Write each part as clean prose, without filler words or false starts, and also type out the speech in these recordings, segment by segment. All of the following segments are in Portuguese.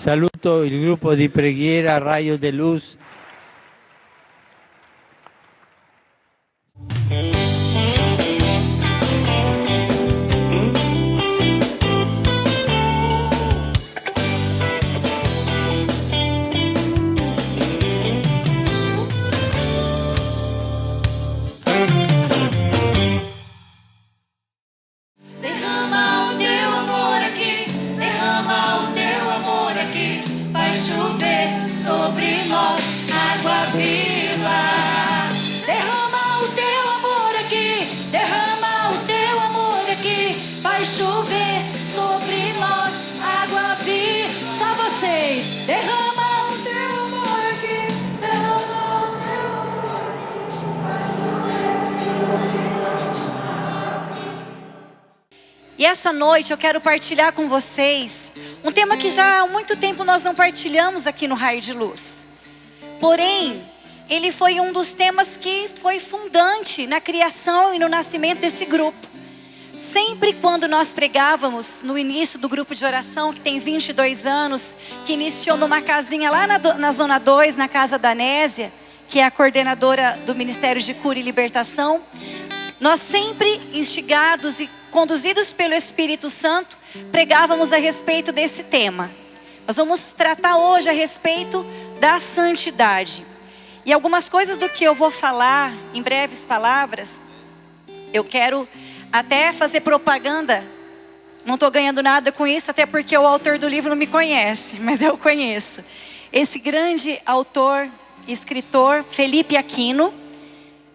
Saluto il gruppo di preghiera Raio de Luz. E essa noite eu quero partilhar com vocês um tema que já há muito tempo nós não partilhamos aqui no Raio de Luz. Porém, ele foi um dos temas que foi fundante na criação e no nascimento desse grupo. Sempre quando nós pregávamos no início do grupo de oração, que tem 22 anos, que iniciou numa casinha lá na Zona 2, na casa da Nésia, que é a coordenadora do Ministério de Cura e Libertação, nós sempre instigados e conduzidos pelo Espírito Santo, pregávamos a respeito desse tema. Nós vamos tratar hoje a respeito da santidade. E algumas coisas do que eu vou falar, em breves palavras, eu quero até fazer propaganda. Não estou ganhando nada com isso, até porque o autor do livro não me conhece, mas eu conheço. Esse grande autor, escritor, Felipe Aquino,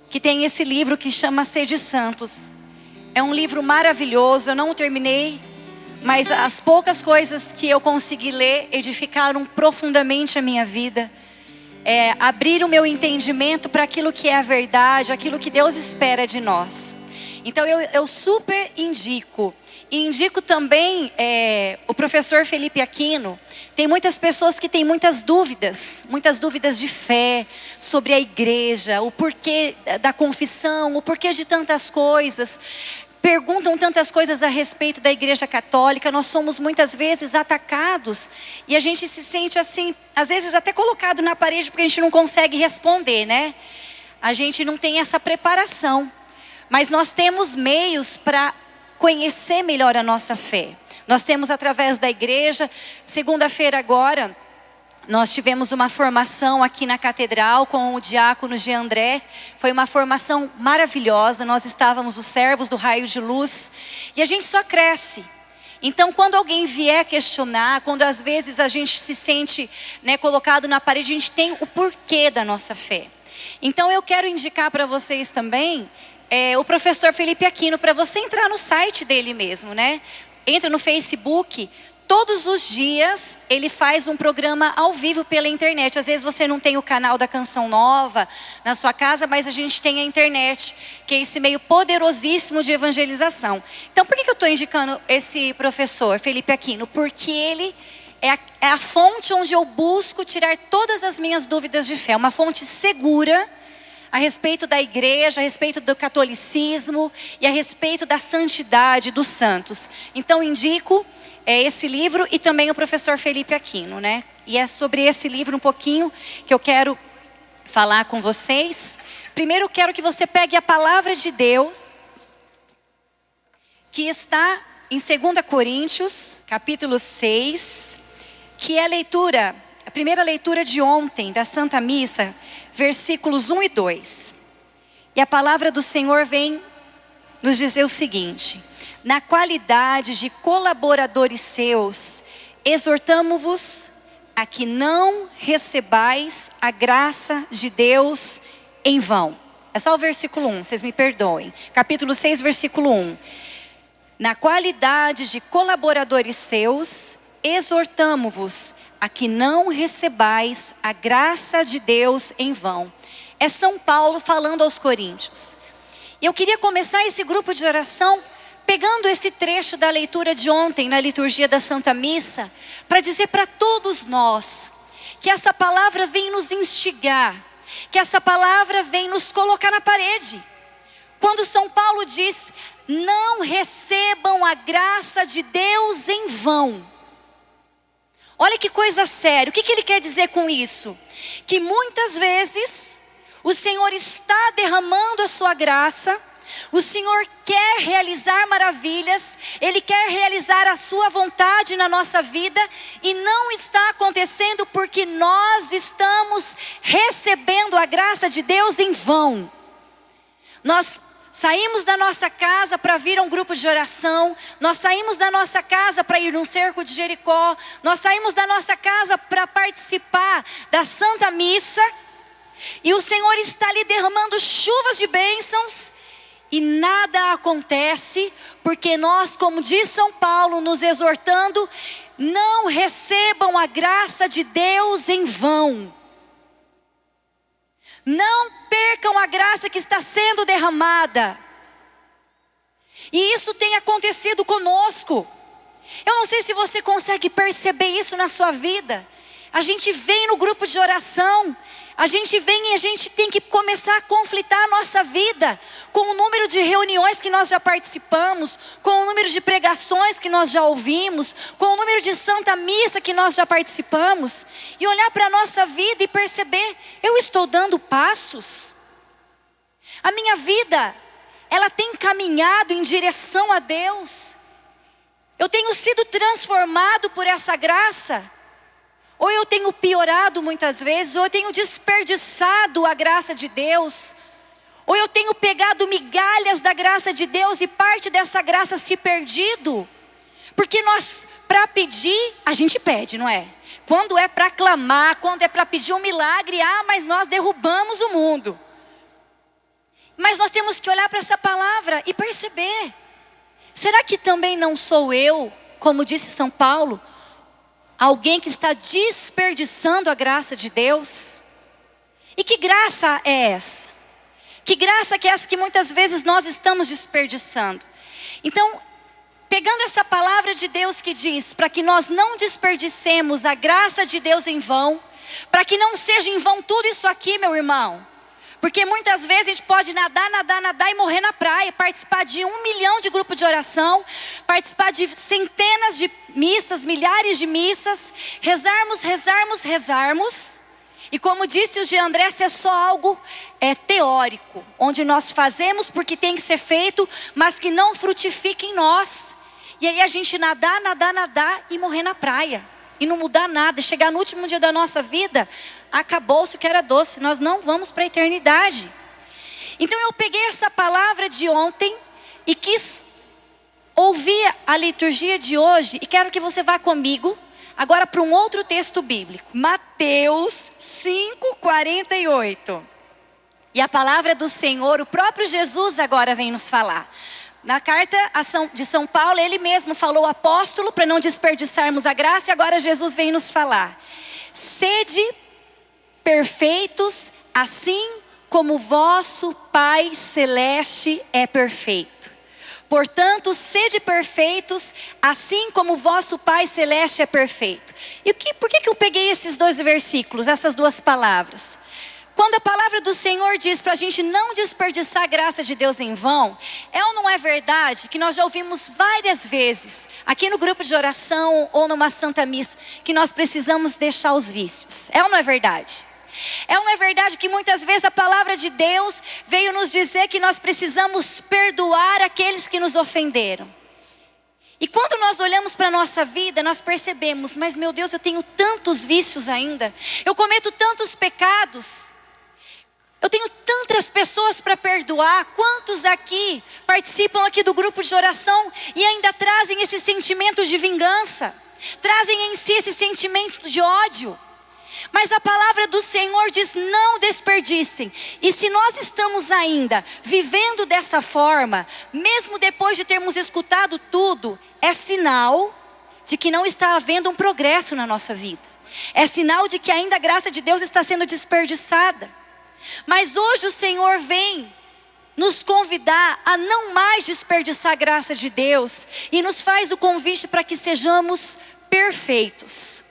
que tem esse livro que chama Sede Santos. É um livro maravilhoso, eu não o terminei, mas as poucas coisas que eu consegui ler edificaram profundamente a minha vida. Abriram o meu entendimento para aquilo que é a verdade, aquilo que Deus espera de nós. Então eu super indico. E indico também o professor Felipe Aquino. Tem muitas pessoas que têm muitas dúvidas de fé, sobre a igreja, o porquê da confissão, o porquê de tantas coisas. Perguntam tantas coisas a respeito da igreja católica. Nós somos muitas vezes atacados e a gente se sente assim, às vezes até colocado na parede porque a gente não consegue responder, né? A gente não tem essa preparação, mas nós temos meios para conhecer melhor a nossa fé. Nós temos através da igreja. Segunda-feira agora nós tivemos uma formação aqui na catedral com o diácono Jean André. Foi uma formação maravilhosa. Nós estávamos os servos do Raio de Luz. E a gente só cresce. Então quando alguém vier questionar, quando às vezes a gente se sente, colocado na parede, a gente tem o porquê da nossa fé. Então eu quero indicar para vocês também o professor Felipe Aquino, para você entrar no site dele mesmo, Entra no Facebook. Todos os dias ele faz um programa ao vivo pela internet. Às vezes você não tem o canal da Canção Nova na sua casa, mas a gente tem a internet, que é esse meio poderosíssimo de evangelização. Então por que eu estou indicando esse professor, Felipe Aquino? Porque ele é a fonte onde eu busco tirar todas as minhas dúvidas de fé. Uma fonte segura a respeito da igreja, a respeito do catolicismo e a respeito da santidade dos santos. Então indico esse livro e também o professor Felipe Aquino, E é sobre esse livro um pouquinho que eu quero falar com vocês. Primeiro eu quero que você pegue a palavra de Deus, que está em 2 Coríntios, capítulo 6, que é a primeira leitura de ontem da Santa Missa, versículos 1 e 2. E a palavra do Senhor vem nos dizer o seguinte: na qualidade de colaboradores seus, exortamo-vos a que não recebais a graça de Deus em vão. É só o versículo 1, vocês me perdoem. Capítulo 6, versículo 1. Na qualidade de colaboradores seus, exortamo-vos a que não recebais a graça de Deus em vão. É São Paulo falando aos Coríntios. E eu queria começar esse grupo de oração pegando esse trecho da leitura de ontem na liturgia da Santa Missa, para dizer para todos nós que essa palavra vem nos instigar, que essa palavra vem nos colocar na parede. Quando São Paulo diz: não recebam a graça de Deus em vão. Olha que coisa séria. O que ele quer dizer com isso? Que muitas vezes o Senhor está derramando a sua graça, o Senhor quer realizar maravilhas, Ele quer realizar a sua vontade na nossa vida, e não está acontecendo porque nós estamos recebendo a graça de Deus em vão. Nós saímos da nossa casa para vir a um grupo de oração, nós saímos da nossa casa para ir num cerco de Jericó, nós saímos da nossa casa para participar da Santa Missa, e o Senhor está ali derramando chuvas de bênçãos, e nada acontece, porque nós, como diz São Paulo, nos exortando, não recebam a graça de Deus em vão. Não percam a graça que está sendo derramada. E isso tem acontecido conosco. Eu não sei se você consegue perceber isso na sua vida. A gente vem no grupo de oração, a gente vem e a gente tem que começar a conflitar a nossa vida com o número de reuniões que nós já participamos, com o número de pregações que nós já ouvimos, com o número de Santa Missa que nós já participamos, e olhar para a nossa vida e perceber: eu estou dando passos? A minha vida, ela tem caminhado em direção a Deus? Eu tenho sido transformado por essa graça? Ou eu tenho piorado muitas vezes, ou eu tenho desperdiçado a graça de Deus, ou eu tenho pegado migalhas da graça de Deus e parte dessa graça se perdido? Porque nós, para pedir, a gente pede, não é? Quando é para clamar, quando é para pedir um milagre, mas nós derrubamos o mundo. Mas nós temos que olhar para essa palavra e perceber: será que também não sou eu, como disse São Paulo, alguém que está desperdiçando a graça de Deus? E que graça é essa? Que graça que é essa que muitas vezes nós estamos desperdiçando? Então, pegando essa palavra de Deus que diz para que nós não desperdicemos a graça de Deus em vão, para que não seja em vão tudo isso aqui, meu irmão. Porque muitas vezes a gente pode nadar e morrer na praia, participar de 1 milhão de grupos de oração, participar de centenas de missas, milhares de missas, rezarmos. E como disse o Jean André, é só algo teórico, onde nós fazemos porque tem que ser feito, mas que não frutifica em nós. E aí a gente nadar e morrer na praia. E não mudar nada, chegar no último dia da nossa vida, acabou-se o que era doce, nós não vamos para a eternidade. Então eu peguei essa palavra de ontem e quis ouvir a liturgia de hoje, e quero que você vá comigo agora para um outro texto bíblico, Mateus 5:48. E a palavra do Senhor, o próprio Jesus agora vem nos falar. Na carta de São Paulo, ele mesmo falou apóstolo, para não desperdiçarmos a graça, e agora Jesus vem nos falar: sede perfeitos, assim como vosso Pai Celeste é perfeito. Portanto, sede perfeitos, assim como vosso Pai Celeste é perfeito. E por que eu peguei esses dois versículos, essas duas palavras? Quando a palavra do Senhor diz para a gente não desperdiçar a graça de Deus em vão, é ou não é verdade que nós já ouvimos várias vezes, aqui no grupo de oração ou numa Santa Missa, que nós precisamos deixar os vícios? É ou não é verdade? É ou não é verdade que muitas vezes a palavra de Deus veio nos dizer que nós precisamos perdoar aqueles que nos ofenderam? E quando nós olhamos para a nossa vida, nós percebemos: mas meu Deus, eu tenho tantos vícios ainda, eu cometo tantos pecados, eu tenho tantas pessoas para perdoar. Quantos aqui participam aqui do grupo de oração e ainda trazem esse sentimento de vingança, trazem em si esse sentimento de ódio? Mas a palavra do Senhor diz: não desperdicem. E se nós estamos ainda vivendo dessa forma, mesmo depois de termos escutado tudo, é sinal de que não está havendo um progresso na nossa vida. É sinal de que ainda a graça de Deus está sendo desperdiçada. Mas hoje o Senhor vem nos convidar a não mais desperdiçar a graça de Deus, e nos faz o convite para que sejamos perfeitos.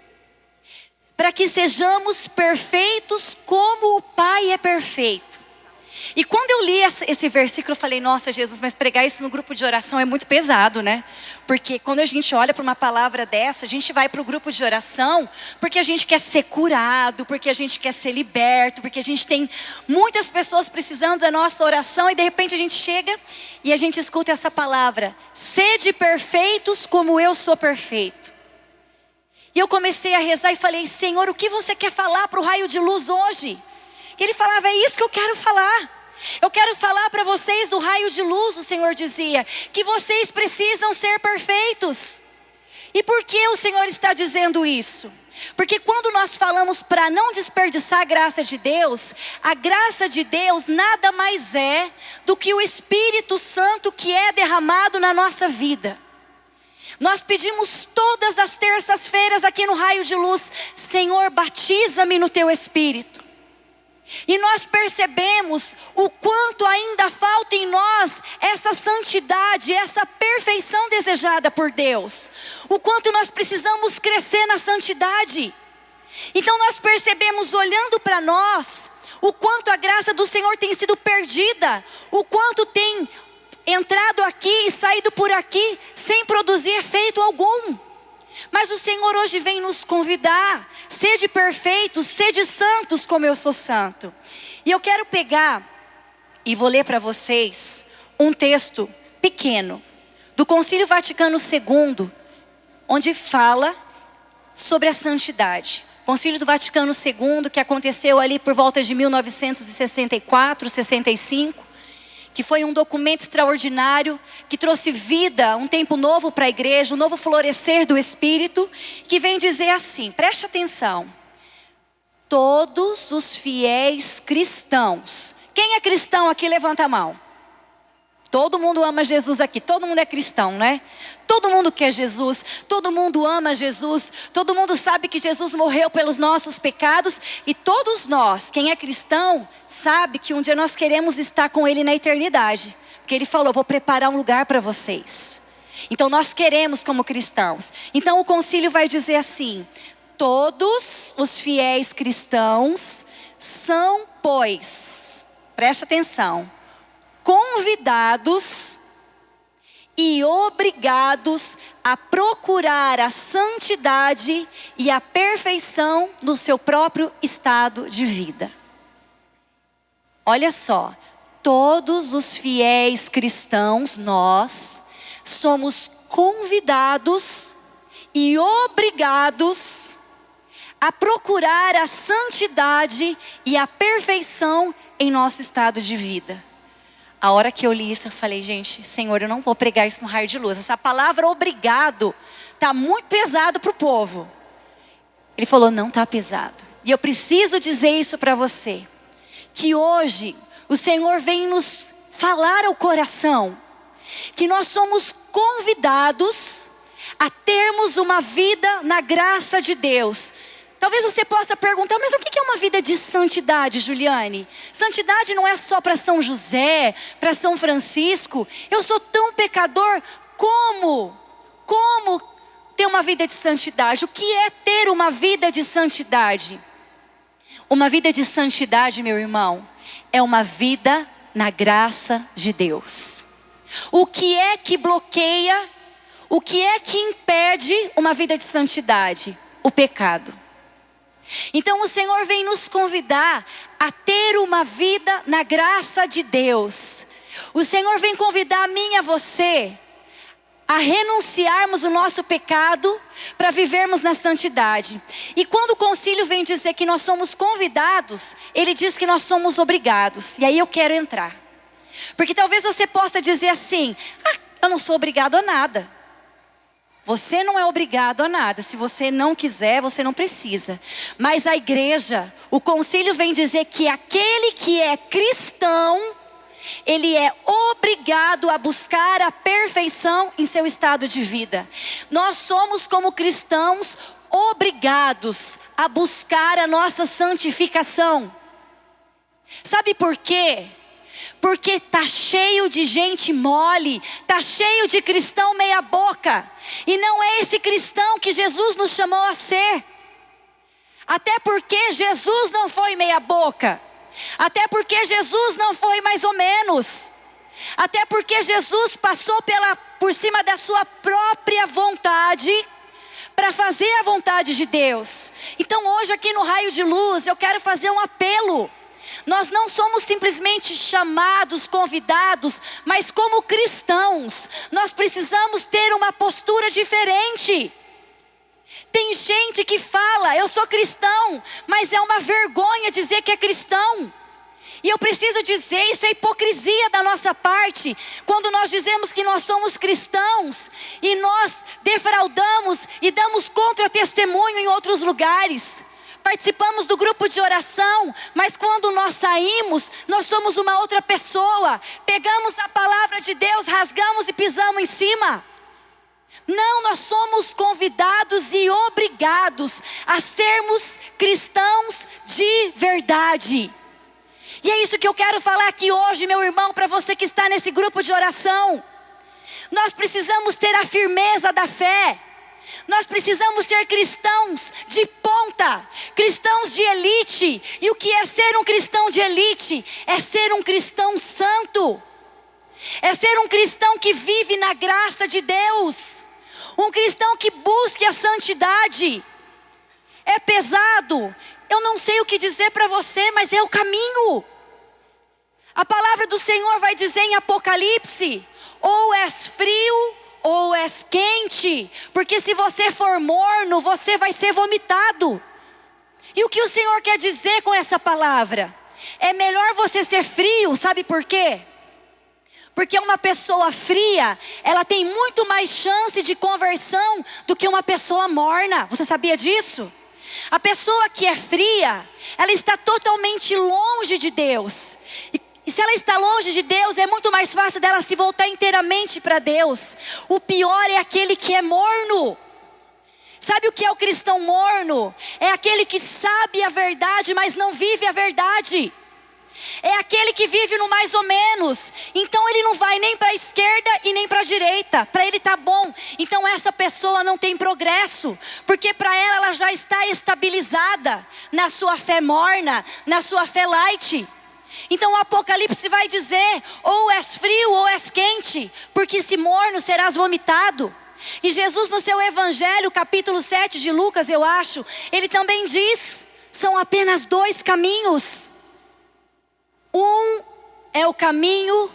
Para que sejamos perfeitos como o Pai é perfeito. E quando eu li esse versículo, eu falei, nossa Jesus, mas pregar isso no grupo de oração é muito pesado, né? Porque quando a gente olha para uma palavra dessa, a gente vai para o grupo de oração porque a gente quer ser curado, porque a gente quer ser liberto, porque a gente tem muitas pessoas precisando da nossa oração e de repente a gente chega e a gente escuta essa palavra: sede perfeitos como eu sou perfeito. E eu comecei a rezar e falei, Senhor, o que você quer falar para o raio de luz hoje? E ele falava, é isso que eu quero falar. Eu quero falar para vocês do raio de luz, o Senhor dizia, que vocês precisam ser perfeitos. E por que o Senhor está dizendo isso? Porque quando nós falamos para não desperdiçar a graça de Deus, a graça de Deus nada mais é do que o Espírito Santo que é derramado na nossa vida. Nós pedimos todas as terças-feiras aqui no Raio de Luz, Senhor, batiza-me no teu Espírito. E nós percebemos o quanto ainda falta em nós essa santidade, essa perfeição desejada por Deus. O quanto nós precisamos crescer na santidade. Então nós percebemos, olhando para nós, o quanto a graça do Senhor tem sido perdida. O quanto tem entrado aqui e saído por aqui sem produzir efeito algum. Mas o Senhor hoje vem nos convidar, sede perfeitos, sede santos como eu sou santo. E eu quero pegar e vou ler para vocês um texto pequeno do Concílio Vaticano II, onde fala sobre a santidade. Concílio do Vaticano II, que aconteceu ali por volta de 1964, 65. Que foi um documento extraordinário, que trouxe vida, um tempo novo para a igreja, um novo florescer do Espírito, que vem dizer assim, preste atenção. Todos os fiéis cristãos. Quem é cristão aqui, levanta a mão. Todo mundo ama Jesus aqui, todo mundo é cristão, né? Todo mundo quer Jesus, todo mundo ama Jesus, todo mundo sabe que Jesus morreu pelos nossos pecados e todos nós, quem é cristão, sabe que um dia nós queremos estar com Ele na eternidade. Porque Ele falou, vou preparar um lugar para vocês. Então nós queremos como cristãos. Então o concílio vai dizer assim, todos os fiéis cristãos são, pois, preste atenção, convidados e obrigados a procurar a santidade e a perfeição no seu próprio estado de vida. Olha só, todos os fiéis cristãos, nós somos convidados e obrigados a procurar a santidade e a perfeição em nosso estado de vida. A hora que eu li isso, eu falei, gente, Senhor, eu não vou pregar isso no Raio de Luz. Essa palavra obrigado está muito pesado para o povo. Ele falou, não está pesado. E eu preciso dizer isso para você. Que hoje o Senhor vem nos falar ao coração. Que nós somos convidados a termos uma vida na graça de Deus. Talvez você possa perguntar, mas o que é uma vida de santidade, Juliane? Santidade não é só para São José, para São Francisco. Eu sou tão pecador, como ter uma vida de santidade? O que é ter uma vida de santidade? Uma vida de santidade, meu irmão, é uma vida na graça de Deus. O que é que bloqueia, o que é que impede uma vida de santidade? O pecado. Então o Senhor vem nos convidar a ter uma vida na graça de Deus. O Senhor vem convidar a mim e a você a renunciarmos o nosso pecado para vivermos na santidade. E quando o concílio vem dizer que nós somos convidados, ele diz que nós somos obrigados. E aí eu quero entrar. Porque talvez você possa dizer assim, eu não sou obrigado a nada. Você não é obrigado a nada. Se você não quiser, você não precisa. Mas a igreja, o concílio vem dizer que aquele que é cristão, ele é obrigado a buscar a perfeição em seu estado de vida. Nós somos, como cristãos, obrigados a buscar a nossa santificação. Sabe por quê? Porque está cheio de gente mole, está cheio de cristão meia boca. E não é esse cristão que Jesus nos chamou a ser. Até porque Jesus não foi meia boca. Até porque Jesus não foi mais ou menos. Até porque Jesus passou por cima da sua própria vontade para fazer a vontade de Deus. Então hoje aqui no Raio de Luz eu quero fazer um apelo. Nós não somos simplesmente chamados, convidados, mas como cristãos, nós precisamos ter uma postura diferente. Tem gente que fala, eu sou cristão, mas é uma vergonha dizer que é cristão. E eu preciso dizer, isso é hipocrisia da nossa parte, quando nós dizemos que nós somos cristãos e nós defraudamos e damos contra-testemunho em outros lugares. Participamos do grupo de oração, mas quando nós saímos, nós somos uma outra pessoa. Pegamos a palavra de Deus, rasgamos e pisamos em cima. Não, nós somos convidados e obrigados a sermos cristãos de verdade. E é isso que eu quero falar aqui hoje, meu irmão, para você que está nesse grupo de oração. Nós precisamos ter a firmeza da fé. Nós precisamos ser cristãos de ponta, cristãos de elite. E o que é ser um cristão de elite? É ser um cristão santo. É ser um cristão que vive na graça de Deus. Um cristão que busque a santidade. É pesado. Eu não sei o que dizer para você, mas é o caminho. A palavra do Senhor vai dizer em Apocalipse: ou és frio ou és quente, porque se você for morno, você vai ser vomitado. E o que o Senhor quer dizer com essa palavra? É melhor você ser frio, sabe por quê? Porque uma pessoa fria, ela tem muito mais chance de conversão do que uma pessoa morna. Você sabia disso? A pessoa que é fria, ela está totalmente longe de Deus. E se ela está longe de Deus, é muito mais fácil dela se voltar inteiramente para Deus. O pior é aquele que é morno. Sabe o que é o cristão morno? É aquele que sabe a verdade, mas não vive a verdade. É aquele que vive no mais ou menos. Então ele não vai nem para a esquerda e nem para a direita. Para ele tá bom. Então essa pessoa não tem progresso. Porque para ela já está estabilizada na sua fé morna, na sua fé light. Então o Apocalipse vai dizer: ou és frio ou és quente, porque se morno serás vomitado. E Jesus no seu evangelho, capítulo 7 de Lucas, eu acho, ele também diz: são apenas dois caminhos. Um é o caminho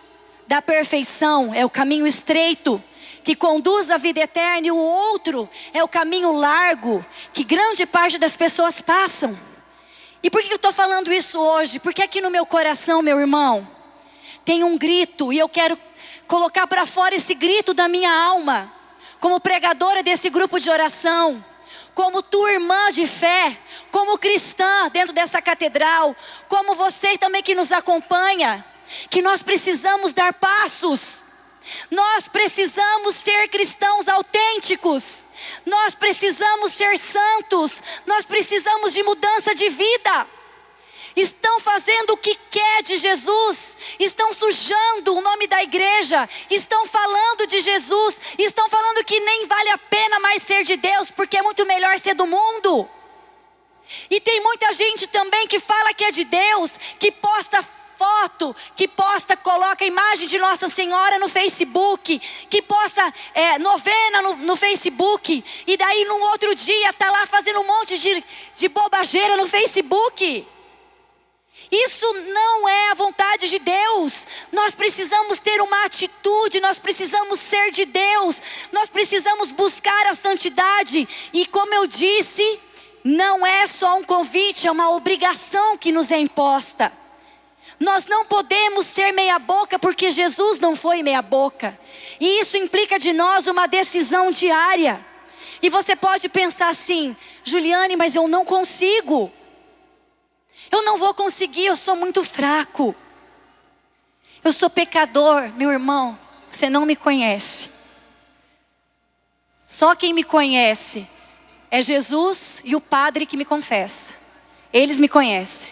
da perfeição, é o caminho estreito, que conduz à vida eterna, e o outro é o caminho largo, que grande parte das pessoas passam. E por que eu estou falando isso hoje? Porque aqui no meu coração, meu irmão, tem um grito, e eu quero colocar para fora esse grito da minha alma, como pregadora desse grupo de oração, como tua irmã de fé, como cristã dentro dessa catedral, como você também que nos acompanha, que nós precisamos dar passos. Nós precisamos ser cristãos autênticos. Nós precisamos ser santos. Nós precisamos de mudança de vida. Estão fazendo o que quer de Jesus. Estão sujando o nome da igreja. Estão falando de Jesus. Estão falando que nem vale a pena mais ser de Deus, porque é muito melhor ser do mundo. E tem muita gente também que fala que é de Deus, que posta foto, que coloca a imagem de Nossa Senhora no Facebook, que posta novena no Facebook, e daí no outro dia está lá fazendo um monte de bobageira no Facebook. Isso não é a vontade de Deus. Nós precisamos ter uma atitude, nós precisamos ser de Deus, nós precisamos buscar a santidade. E como eu disse, não é só um convite, é uma obrigação que nos é imposta. Nós não podemos ser meia boca, porque Jesus não foi meia boca. E isso implica de nós uma decisão diária. E você pode pensar assim: Juliane, mas eu não consigo. Eu não vou conseguir, eu sou muito fraco. Eu sou pecador. Meu irmão, você não me conhece. Só quem me conhece é Jesus e o padre que me confessa. Eles me conhecem.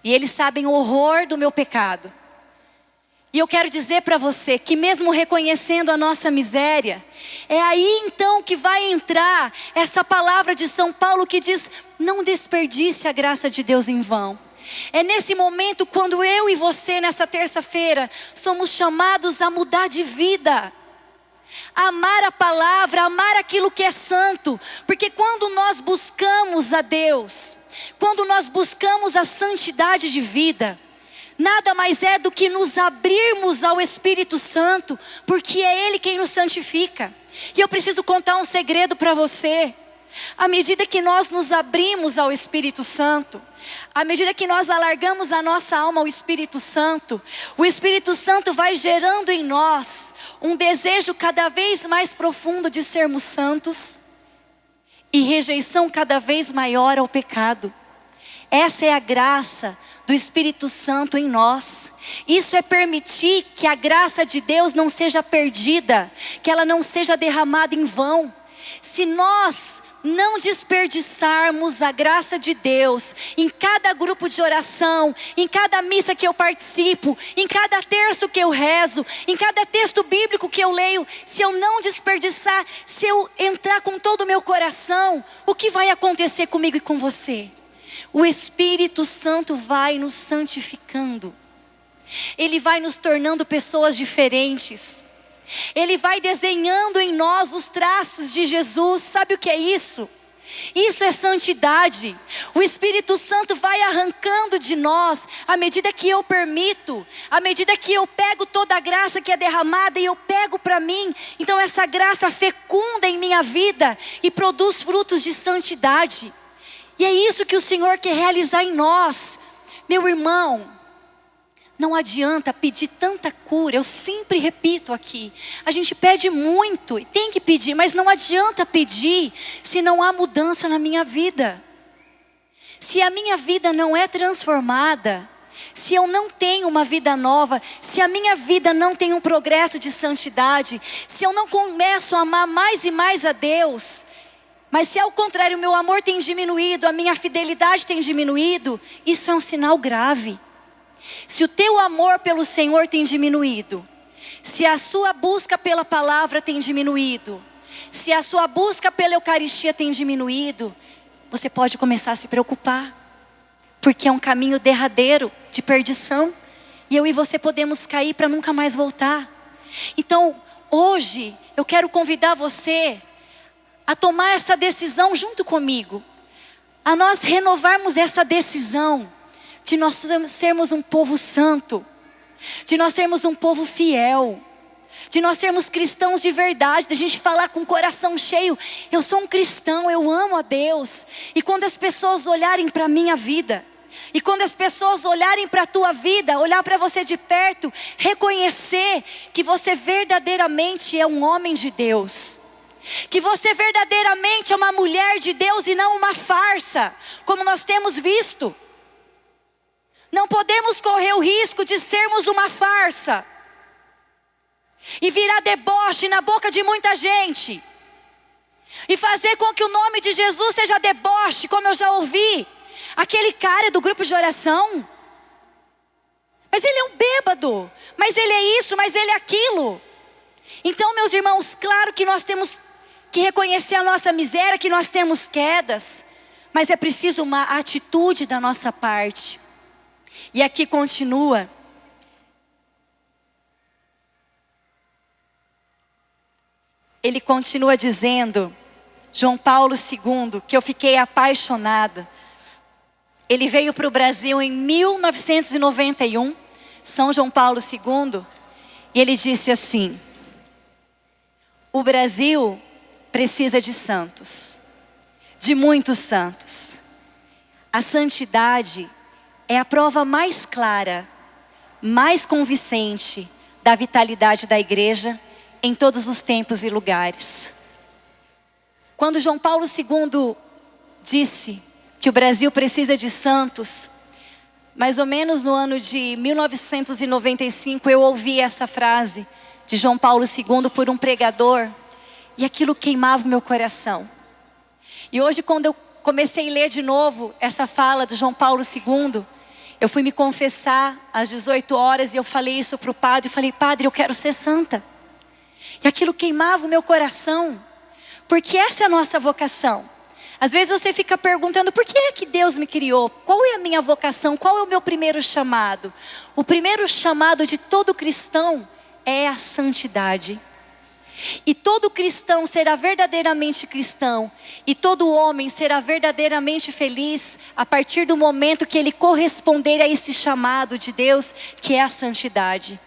E eles sabem o horror do meu pecado. E eu quero dizer para você que mesmo reconhecendo a nossa miséria, é aí então que vai entrar essa palavra de São Paulo que diz: não desperdice a graça de Deus em vão. É nesse momento quando eu e você nessa terça-feira somos chamados a mudar de vida. Amar a palavra, amar aquilo que é santo. Porque quando nós buscamos a Deus, quando nós buscamos a santidade de vida, nada mais é do que nos abrirmos ao Espírito Santo, porque é Ele quem nos santifica. E eu preciso contar um segredo para você. À medida que nós nos abrimos ao Espírito Santo, à medida que nós alargamos a nossa alma ao Espírito Santo, o Espírito Santo vai gerando em nós um desejo cada vez mais profundo de sermos santos e rejeição cada vez maior ao pecado. Essa é a graça do Espírito Santo em nós. Isso é permitir que a graça de Deus não seja perdida, que ela não seja derramada em vão. Se nós não desperdiçarmos a graça de Deus em cada grupo de oração, em cada missa que eu participo, em cada terço que eu rezo, em cada texto bíblico que eu leio, se eu não desperdiçar, se eu entrar com todo o meu coração, o que vai acontecer comigo e com você? O Espírito Santo vai nos santificando. Ele vai nos tornando pessoas diferentes. Ele vai desenhando em nós os traços de Jesus. Sabe o que é isso? Isso é santidade. O Espírito Santo vai arrancando de nós, à medida que eu permito, à medida que eu pego toda a graça que é derramada e eu pego para mim. Então essa graça fecunda em minha vida e produz frutos de santidade. E é isso que o Senhor quer realizar em nós. Meu irmão, não adianta pedir tanta cura. Eu sempre repito aqui, a gente pede muito e tem que pedir, mas não adianta pedir se não há mudança na minha vida. Se a minha vida não é transformada, se eu não tenho uma vida nova, se a minha vida não tem um progresso de santidade, se eu não começo a amar mais e mais a Deus, mas se ao contrário o meu amor tem diminuído, a minha fidelidade tem diminuído, isso é um sinal grave. Se o teu amor pelo Senhor tem diminuído, se a sua busca pela palavra tem diminuído, se a sua busca pela Eucaristia tem diminuído, você pode começar a se preocupar, porque é um caminho derradeiro de perdição, e eu e você podemos cair para nunca mais voltar. Então hoje eu quero convidar você a tomar essa decisão junto comigo, a nós renovarmos essa decisão de nós sermos um povo santo, de nós sermos um povo fiel, de nós sermos cristãos de verdade, de a gente falar com o coração cheio, eu sou um cristão, eu amo a Deus. E quando as pessoas olharem para a minha vida, e quando as pessoas olharem para a tua vida, olhar para você de perto, reconhecer que você verdadeiramente é um homem de Deus, que você verdadeiramente é uma mulher de Deus e não uma farsa, como nós temos visto. Não podemos correr o risco de sermos uma farsa e virar deboche na boca de muita gente e fazer com que o nome de Jesus seja deboche, como eu já ouvi. Aquele cara do grupo de oração, mas ele é um bêbado, mas ele é isso, mas ele é aquilo. Então, meus irmãos, claro que nós temos que reconhecer a nossa miséria, que nós temos quedas, mas é preciso uma atitude da nossa parte. E aqui continua. Ele continua dizendo, João Paulo II, que eu fiquei apaixonada. Ele veio para o Brasil em 1991, São João Paulo II, e ele disse assim: o Brasil precisa de santos, de muitos santos. A santidade é a prova mais clara, mais convincente da vitalidade da igreja em todos os tempos e lugares. Quando João Paulo II disse que o Brasil precisa de santos, mais ou menos no ano de 1995, eu ouvi essa frase de João Paulo II por um pregador, e aquilo queimava o meu coração. E hoje, quando eu comecei a ler de novo essa fala do João Paulo II, eu fui me confessar às 18 horas e eu falei isso para o padre. Eu falei: padre, eu quero ser santa. E aquilo queimava o meu coração, porque essa é a nossa vocação. Às vezes você fica perguntando, por que é que Deus me criou? Qual é a minha vocação? Qual é o meu primeiro chamado? O primeiro chamado de todo cristão é a santidade. E todo cristão será verdadeiramente cristão. E todo homem será verdadeiramente feliz a partir do momento que ele corresponder a esse chamado de Deus, que é a santidade.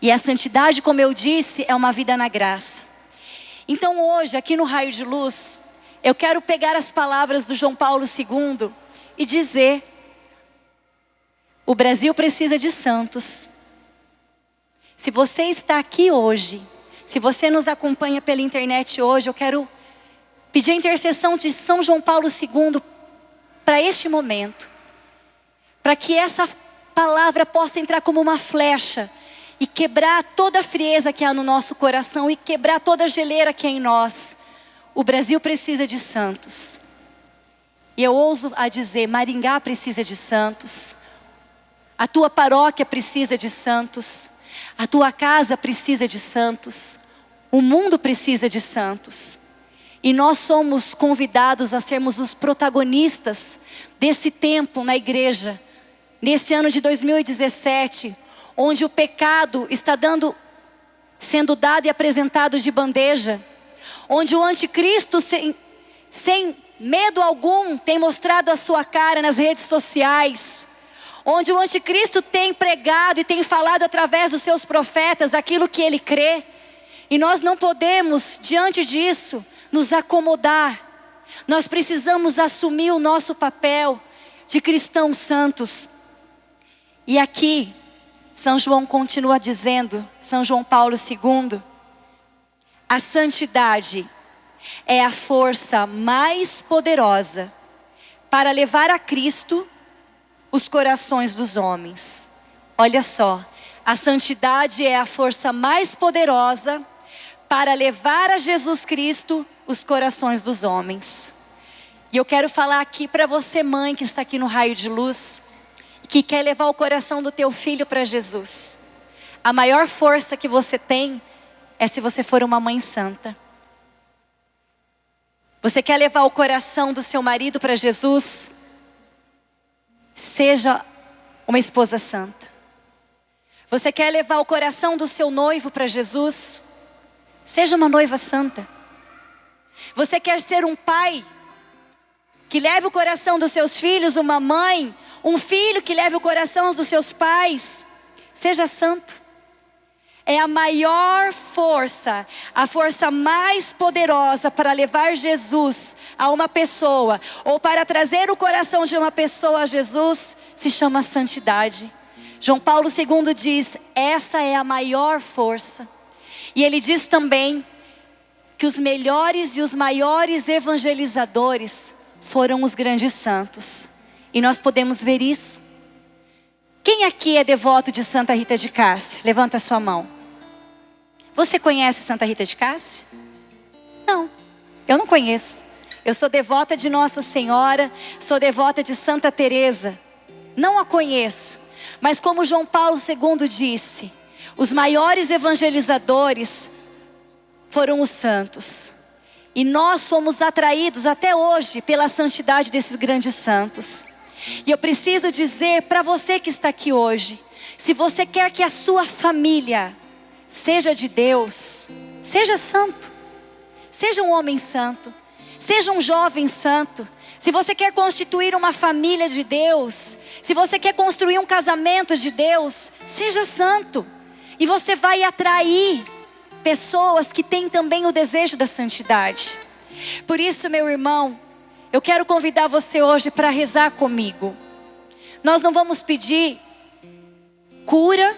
E a santidade, como eu disse, é uma vida na graça. Então hoje, aqui no Raio de Luz, eu quero pegar as palavras do João Paulo II e dizer: o Brasil precisa de santos. Se você está aqui hoje, se você nos acompanha pela internet hoje, eu quero pedir a intercessão de São João Paulo II para este momento. Para que essa palavra possa entrar como uma flecha e quebrar toda a frieza que há no nosso coração e quebrar toda a geleira que há em nós. O Brasil precisa de santos. E eu ouso a dizer, Maringá precisa de santos. A tua paróquia precisa de santos. A tua casa precisa de santos. O mundo precisa de santos. E nós somos convidados a sermos os protagonistas desse tempo na igreja. Nesse ano de 2017, onde o pecado está sendo dado e apresentado de bandeja. Onde o anticristo, sem medo algum, tem mostrado a sua cara nas redes sociais. Onde o anticristo tem pregado e tem falado através dos seus profetas aquilo que ele crê. E nós não podemos, diante disso, nos acomodar. Nós precisamos assumir o nosso papel de cristãos santos. E aqui, São João continua dizendo, São João Paulo II, a santidade é a força mais poderosa para levar a Cristo os corações dos homens. Olha só, a santidade é a força mais poderosa para levar a Jesus Cristo os corações dos homens. E eu quero falar aqui para você, mãe, que está aqui no Raio de Luz, que quer levar o coração do teu filho para Jesus. A maior força que você tem é se você for uma mãe santa. Você quer levar o coração do seu marido para Jesus? Seja uma esposa santa. Você quer levar o coração do seu noivo para Jesus? Seja uma noiva santa. Você quer ser um pai que leve o coração dos seus filhos, uma mãe, um filho que leve o coração dos seus pais? Seja santo. É a maior força, a força mais poderosa para levar Jesus a uma pessoa, ou para trazer o coração de uma pessoa a Jesus, se chama santidade. João Paulo II diz, essa é a maior força. E ele diz também que os melhores e os maiores evangelizadores foram os grandes santos. E nós podemos ver isso. Quem aqui é devoto de Santa Rita de Cássia? Levanta a sua mão. Você conhece Santa Rita de Cássia? Não, eu não conheço. Eu sou devota de Nossa Senhora, sou devota de Santa Teresa. Não a conheço, mas como João Paulo II disse, os maiores evangelizadores foram os santos. E nós somos atraídos até hoje pela santidade desses grandes santos. E eu preciso dizer para você que está aqui hoje, se você quer que a sua família seja de Deus, seja santo, seja um homem santo, seja um jovem santo. Se você quer constituir uma família de Deus, se você quer construir um casamento de Deus, seja santo. E você vai atrair pessoas que têm também o desejo da santidade. Por isso, meu irmão, eu quero convidar você hoje para rezar comigo. Nós não vamos pedir cura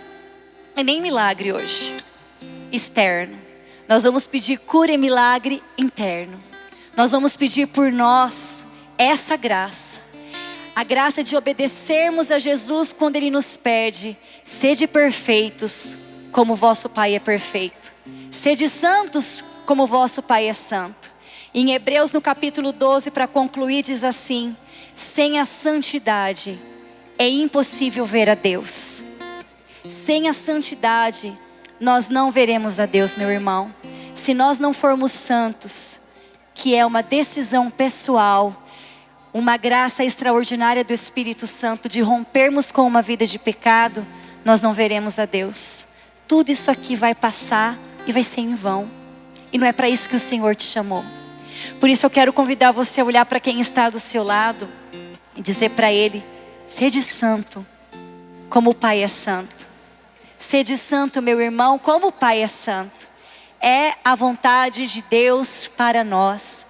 e nem milagre hoje, externo. Nós vamos pedir cura e milagre interno. Nós vamos pedir por nós essa graça. A graça de obedecermos a Jesus quando Ele nos pede: sede perfeitos como vosso Pai é perfeito. Sede santos como vosso Pai é santo. Em Hebreus no capítulo 12, para concluir, diz assim: sem a santidade é impossível ver a Deus. Sem a santidade nós não veremos a Deus, meu irmão. Se nós não formos santos, que é uma decisão pessoal, uma graça extraordinária do Espírito Santo de rompermos com uma vida de pecado, nós não veremos a Deus. Tudo isso aqui vai passar e vai ser em vão. E não é para isso que o Senhor te chamou. Por isso eu quero convidar você a olhar para quem está do seu lado e dizer para ele: sede santo, como o Pai é santo. Sede santo, meu irmão, como o Pai é santo. É a vontade de Deus para nós.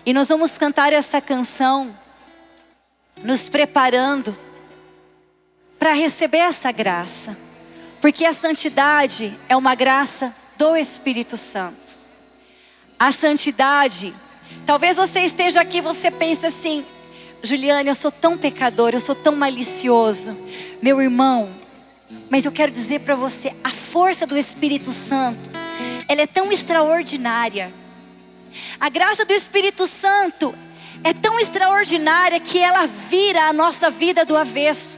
E nós vamos cantar essa canção nos preparando para receber essa graça. Porque a santidade é uma graça do Espírito Santo. A santidade, talvez você esteja aqui e você pense assim: Juliane, eu sou tão pecador, eu sou tão malicioso. Meu irmão, mas eu quero dizer para você, a força do Espírito Santo, ela é tão extraordinária. A graça do Espírito Santo é tão extraordinária que ela vira a nossa vida do avesso.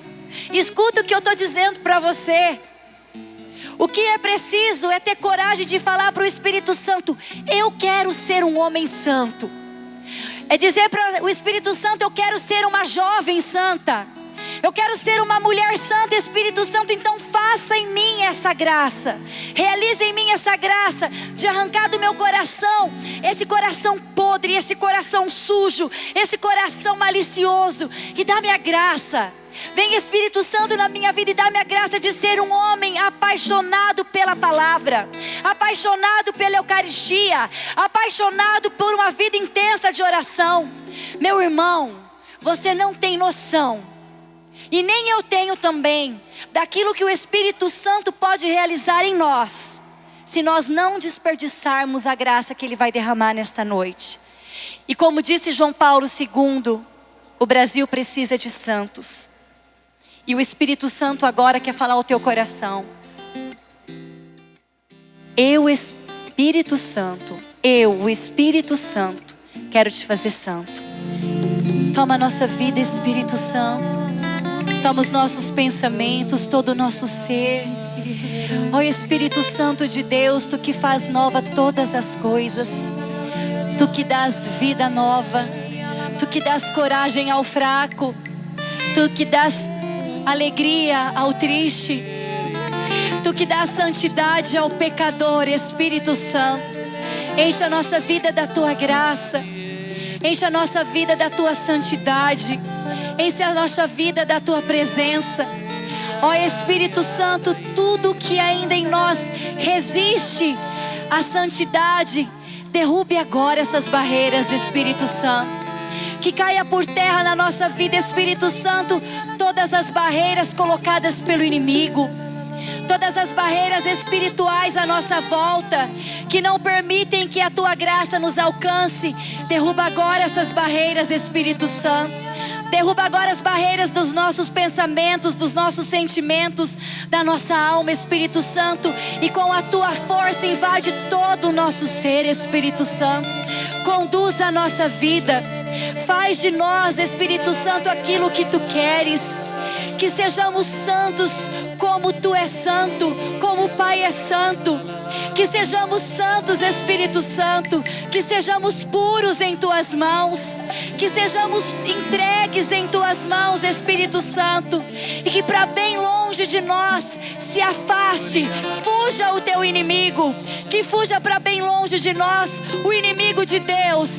Escuta o que eu estou dizendo para você. O que é preciso é ter coragem de falar para o Espírito Santo: eu quero ser um homem santo. É dizer para o Espírito Santo: eu quero ser uma jovem santa. Eu quero ser uma mulher santa. Espírito Santo, então faça em mim essa graça. Realize em mim essa graça de arrancar do meu coração esse coração podre, esse coração sujo, esse coração malicioso. E dá-me a graça. Vem, Espírito Santo, na minha vida e dá-me a graça de ser um homem apaixonado pela palavra, apaixonado pela Eucaristia, apaixonado por uma vida intensa de oração. Meu irmão, você não tem noção, e nem eu tenho também, daquilo que o Espírito Santo pode realizar em nós, se nós não desperdiçarmos a graça que Ele vai derramar nesta noite. E como disse João Paulo II, o Brasil precisa de santos. E o Espírito Santo agora quer falar ao teu coração. Eu, o Espírito Santo, quero te fazer santo. Toma a nossa vida, Espírito Santo. Toma os nossos pensamentos, todo o nosso ser. Ó Espírito Santo de Deus, Tu que faz nova todas as coisas. Tu que dás vida nova. Tu que dás coragem ao fraco. Tu que dás alegria ao triste. Tu que dás santidade ao pecador, Espírito Santo. Enche a nossa vida da Tua graça. Enche a nossa vida da Tua santidade. Enche a nossa vida da Tua presença. Ó Espírito Santo, tudo que ainda em nós resiste à santidade, derrube agora essas barreiras, Espírito Santo. Que caia por terra na nossa vida, Espírito Santo, todas as barreiras colocadas pelo inimigo. Todas as barreiras espirituais à nossa volta, que não permitem que a Tua graça nos alcance. Derruba agora essas barreiras, Espírito Santo. Derruba agora as barreiras dos nossos pensamentos, dos nossos sentimentos, da nossa alma, Espírito Santo. E com a Tua força invade todo o nosso ser, Espírito Santo. Conduz a nossa vida. Faz de nós, Espírito Santo, aquilo que Tu queres. Que sejamos santos como Tu és santo, como o Pai é santo. Que sejamos santos, Espírito Santo. Que sejamos puros em Tuas mãos. Que sejamos entregues em Tuas mãos, Espírito Santo. E que para bem longe de nós se afaste, fuja o Teu inimigo. Que fuja para bem longe de nós o inimigo de Deus.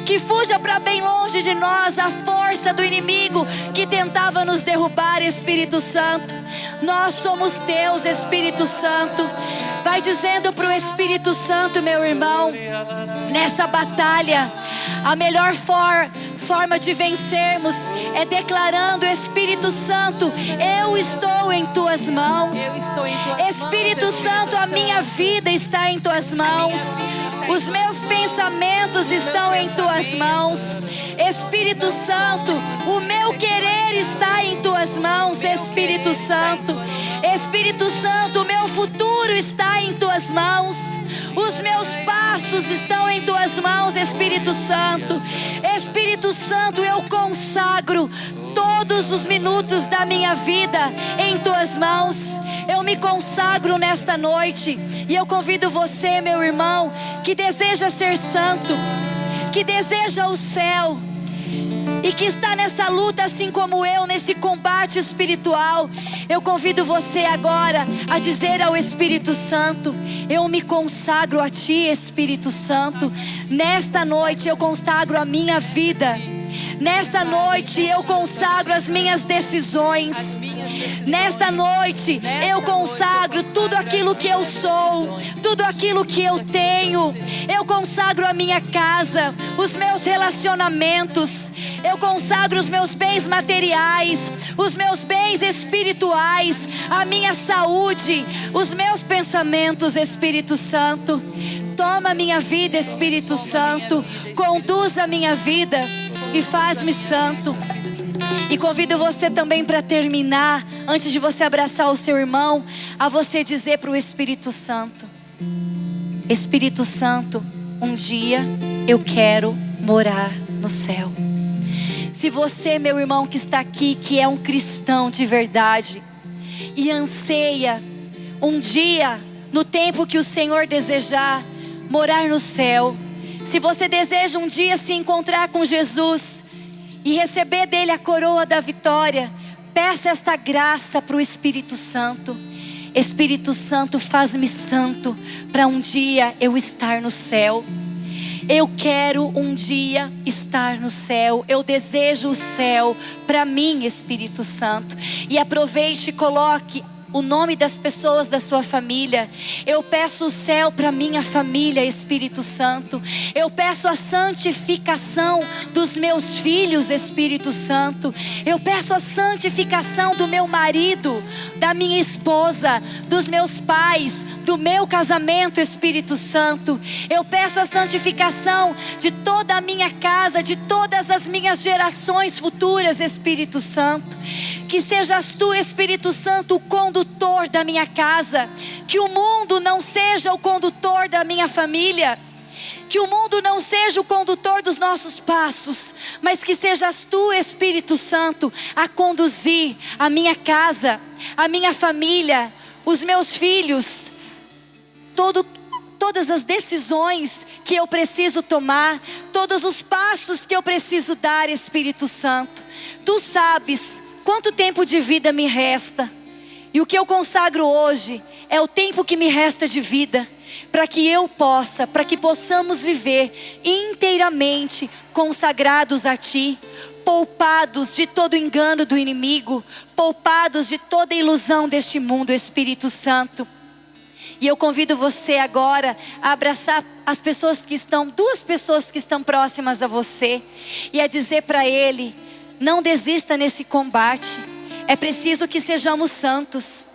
Que fuja para bem longe de nós a força do inimigo que tentava nos derrubar, Espírito Santo. Nós somos Teus, Espírito Santo. Vai dizendo para o Espírito Santo, meu irmão, nessa batalha, a melhor forma de vencermos é declarando: Espírito Santo, eu estou em Tuas mãos. Espírito Santo, a minha vida está em Tuas mãos. Os meus pensamentos estão em Tuas mãos. Espírito Santo, o meu querer está em Tuas mãos, Espírito Santo. Espírito Santo, o meu futuro está em Tuas mãos. Os meus passos estão em Tuas mãos, Espírito Santo. Espírito Santo, eu consagro todos os minutos da minha vida em Tuas mãos. Eu me consagro nesta noite. E eu convido você, meu irmão, que deseja ser santo, que deseja o céu e que está nessa luta assim como eu, nesse combate espiritual, eu convido você agora a dizer ao Espírito Santo: eu me consagro a Ti, Espírito Santo. Nesta noite eu consagro a minha vida. Nesta noite eu consagro as minhas decisões. Nesta noite eu consagro tudo aquilo que eu sou, tudo aquilo que eu tenho. Eu consagro a minha casa, os meus relacionamentos. Eu consagro os meus bens materiais, os meus bens espirituais, a minha saúde, os meus pensamentos, Espírito Santo. Toma a minha vida, Espírito Santo. Conduz a minha vida e faz-me santo. E convido você também para terminar, antes de você abraçar o seu irmão, a você dizer para o Espírito Santo: Espírito Santo, um dia eu quero morar no céu. Se você, meu irmão que está aqui, que é um cristão de verdade e anseia um dia, no tempo que o Senhor desejar, morar no céu. Se você deseja um dia se encontrar com Jesus e receber dele a coroa da vitória, peça esta graça para o Espírito Santo. Espírito Santo, faz-me santo para um dia eu estar no céu. Eu quero um dia estar no céu. Eu desejo o céu para mim, Espírito Santo. E aproveite e coloque o nome das pessoas da sua família. Eu peço o céu para minha família, Espírito Santo. Eu peço a santificação dos meus filhos, Espírito Santo. Eu peço a santificação do meu marido, da minha esposa, dos meus pais, do meu casamento, Espírito Santo. Eu peço a santificação de toda a minha casa, de todas as minhas gerações futuras, Espírito Santo. Que sejas tu, Espírito Santo, o condutor da minha casa. Que o mundo não seja o condutor da minha família. Que o mundo não seja o condutor dos nossos passos, mas que sejas tu, Espírito Santo, a conduzir a minha casa, a minha família, os meus filhos. Todas as decisões que eu preciso tomar, todos os passos que eu preciso dar, Espírito Santo. Tu sabes quanto tempo de vida me resta. E o que eu consagro hoje é o tempo que me resta de vida, para que possamos viver inteiramente consagrados a Ti, poupados de todo engano do inimigo, poupados de toda ilusão deste mundo, Espírito Santo. E eu convido você agora a abraçar as pessoas que estão, duas pessoas que estão próximas a você, e a dizer para ele: não desista nesse combate, é preciso que sejamos santos.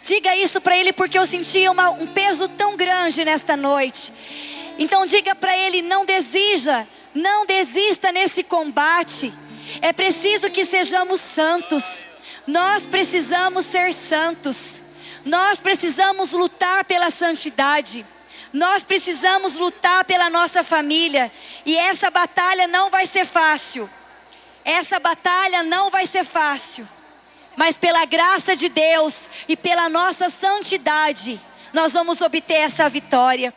Diga isso para ele, porque eu senti um peso tão grande nesta noite. Então diga para ele: não desista nesse combate, é preciso que sejamos santos. Nós precisamos ser santos. Nós precisamos lutar pela santidade. Nós precisamos lutar pela nossa família. E essa batalha não vai ser fácil. Essa batalha não vai ser fácil. Mas pela graça de Deus e pela nossa santidade, nós vamos obter essa vitória.